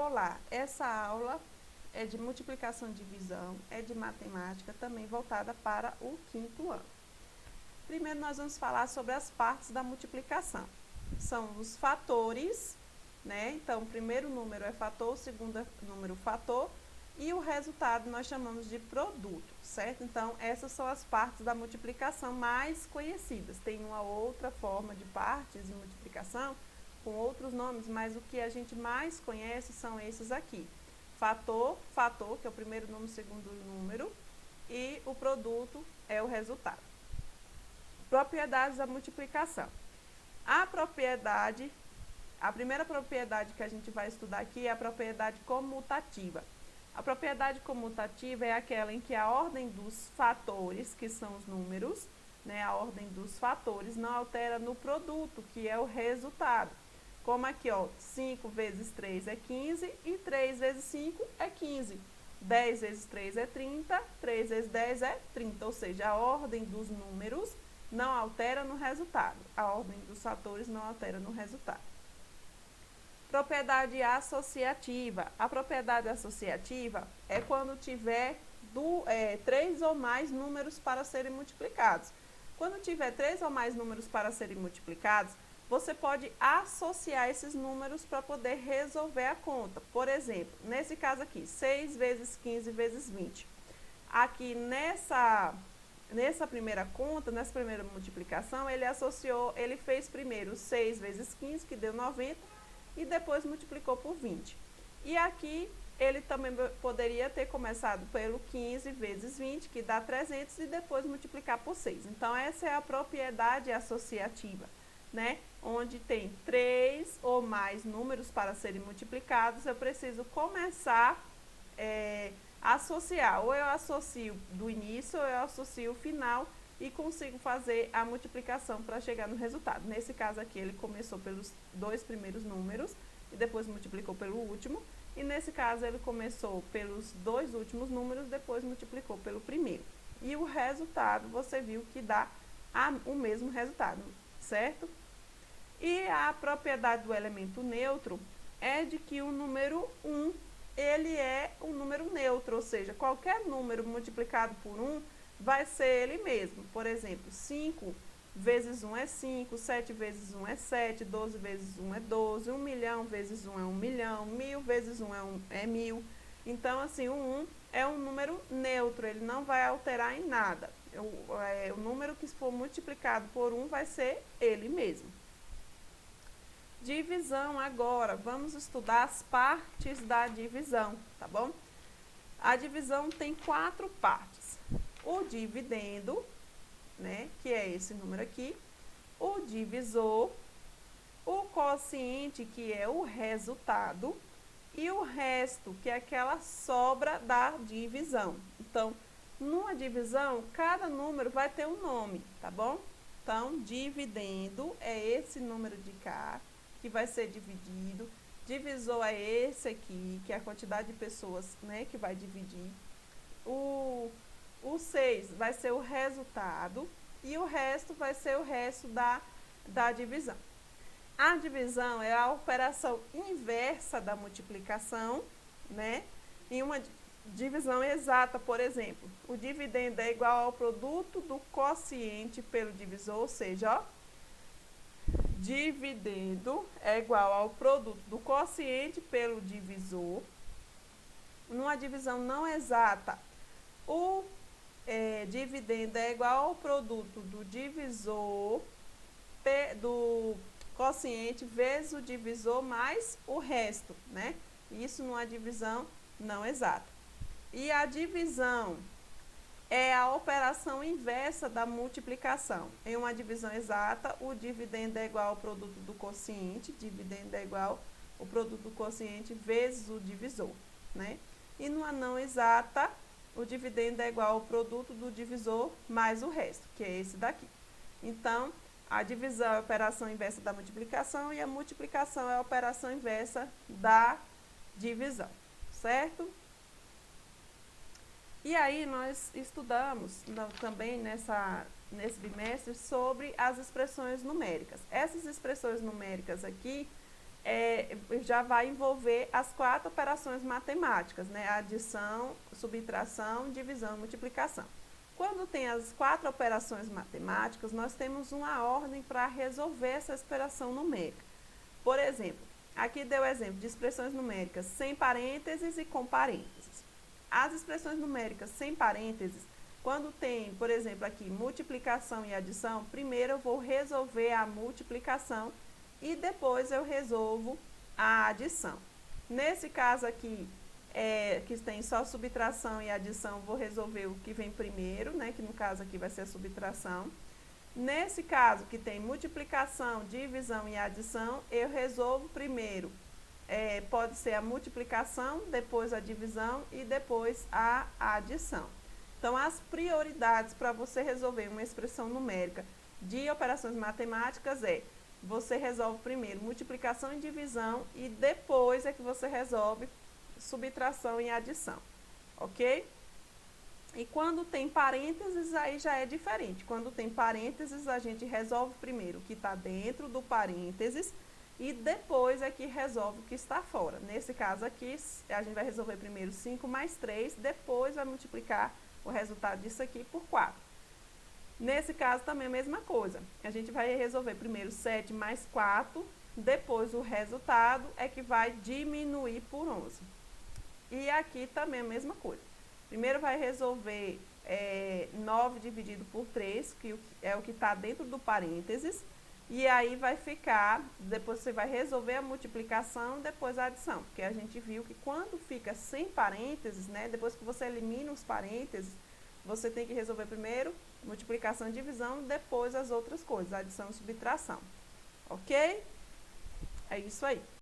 Olá, essa aula é de multiplicação e divisão, é de matemática, também voltada para o quinto ano. Primeiro nós vamos falar sobre as partes da multiplicação. São os fatores, né? Então, o primeiro número é fator, o segundo número fator, e o resultado nós chamamos de produto, certo? Então, essas são as partes da multiplicação mais conhecidas. Tem uma outra forma de partes de multiplicação, com outros nomes, mas o que a gente mais conhece são esses aqui. Fator, que é o primeiro número, o segundo número, e o produto é o resultado. Propriedades da multiplicação. A primeira propriedade que a gente vai estudar aqui é a propriedade comutativa. A propriedade comutativa é aquela em que a ordem dos fatores, que são os números, né, a ordem dos fatores não altera no produto, que é o resultado. Como aqui, ó, 5 vezes 3 é 15 e 3 vezes 5 é 15. 10 vezes 3 é 30, 3 vezes 10 é 30, ou seja, a ordem dos números não altera no resultado. A ordem dos fatores não altera no resultado. Propriedade associativa. A propriedade associativa é quando tiver 3 ou mais números para serem multiplicados. Quando tiver 3 ou mais números para serem multiplicados, você pode associar esses números para poder resolver a conta. Por exemplo, nesse caso aqui, 6 vezes 15 vezes 20. Aqui nessa primeira conta, nessa primeira multiplicação, ele fez primeiro 6 vezes 15, que deu 90, e depois multiplicou por 20. E aqui ele também poderia ter começado pelo 15 vezes 20, que dá 300, e depois multiplicar por 6. Então, essa é a propriedade associativa, né? Onde tem 3 ou mais números para serem multiplicados, eu preciso começar a associar. Ou eu associo do início, ou eu associo o final e consigo fazer a multiplicação para chegar no resultado. Nesse caso aqui, ele começou pelos 2 primeiros números e depois multiplicou pelo último. E nesse caso, ele começou pelos 2 últimos números, depois multiplicou pelo primeiro. E o resultado, você viu que dá o mesmo resultado, certo? E a propriedade do elemento neutro é de que o número 1, ele é um número neutro, ou seja, qualquer número multiplicado por 1 vai ser ele mesmo. Por exemplo, 5 vezes 1 é 5, 7 vezes 1 é 7, 12 vezes 1 é 12, 1 milhão vezes 1 é 1 milhão, 1000 vezes 1 é 1000. Então, assim, o 1 é um número neutro, ele não vai alterar em nada. O número que for multiplicado por 1 vai ser ele mesmo. Divisão agora, vamos estudar as partes da divisão, tá bom? A divisão tem 4 partes. O dividendo, né, que é esse número aqui, o divisor, o quociente, que é o resultado, e o resto, que é aquela sobra da divisão. Então, numa divisão, cada número vai ter um nome, tá bom? Então, dividendo é esse número de cá, que vai ser dividido. Divisor é esse aqui, que é a quantidade de pessoas, né, que vai dividir. O 6 vai ser o resultado e o resto vai ser o resto da divisão. A divisão é a operação inversa da multiplicação, né? Em uma divisão exata, por exemplo, o dividendo é igual ao produto do quociente pelo divisor, ou seja, ó, dividendo é igual ao produto do quociente pelo divisor. Numa divisão não exata, o dividendo é igual ao produto do divisor do quociente vezes o divisor mais o resto, né? Isso numa divisão não exata. E a divisão é a operação inversa da multiplicação. Em uma divisão exata, o dividendo é igual ao produto do quociente, dividendo é igual ao produto do quociente vezes o divisor, né? E numa não exata, o dividendo é igual ao produto do divisor mais o resto, que é esse daqui. Então, a divisão é a operação inversa da multiplicação e a multiplicação é a operação inversa da divisão, certo? E aí nós estudamos também nesse bimestre sobre as expressões numéricas. Essas expressões numéricas aqui já vai envolver as 4 operações matemáticas, né? Adição, subtração, divisão e multiplicação. Quando tem as 4 operações matemáticas, nós temos uma ordem para resolver essa expressão numérica. Por exemplo, aqui deu o exemplo de expressões numéricas sem parênteses e com parênteses. As expressões numéricas sem parênteses, quando tem, por exemplo, aqui multiplicação e adição, primeiro eu vou resolver a multiplicação e depois eu resolvo a adição. Nesse caso aqui, que tem só subtração e adição, vou resolver o que vem primeiro, né? Que no caso aqui vai ser a subtração. Nesse caso, que tem multiplicação, divisão e adição, eu resolvo primeiro, pode ser a multiplicação, depois a divisão e depois a adição. Então, as prioridades para você resolver uma expressão numérica de operações matemáticas você resolve primeiro multiplicação e divisão e depois é que você resolve subtração e adição, ok? E quando tem parênteses, aí já é diferente. Quando tem parênteses, a gente resolve primeiro o que está dentro do parênteses e depois é que resolve o que está fora. Nesse caso aqui, a gente vai resolver primeiro 5 mais 3, depois vai multiplicar o resultado disso aqui por 4. Nesse caso também a mesma coisa. A gente vai resolver primeiro 7 mais 4, depois o resultado é que vai diminuir por 11. E aqui também a mesma coisa. Primeiro vai resolver 9 dividido por 3, que é o que está dentro do parênteses. E aí vai ficar, depois você vai resolver a multiplicação, depois a adição. Porque a gente viu que quando fica sem parênteses, né, depois que você elimina os parênteses, você tem que resolver primeiro multiplicação e divisão, depois as outras coisas, adição e subtração. Ok? É isso aí.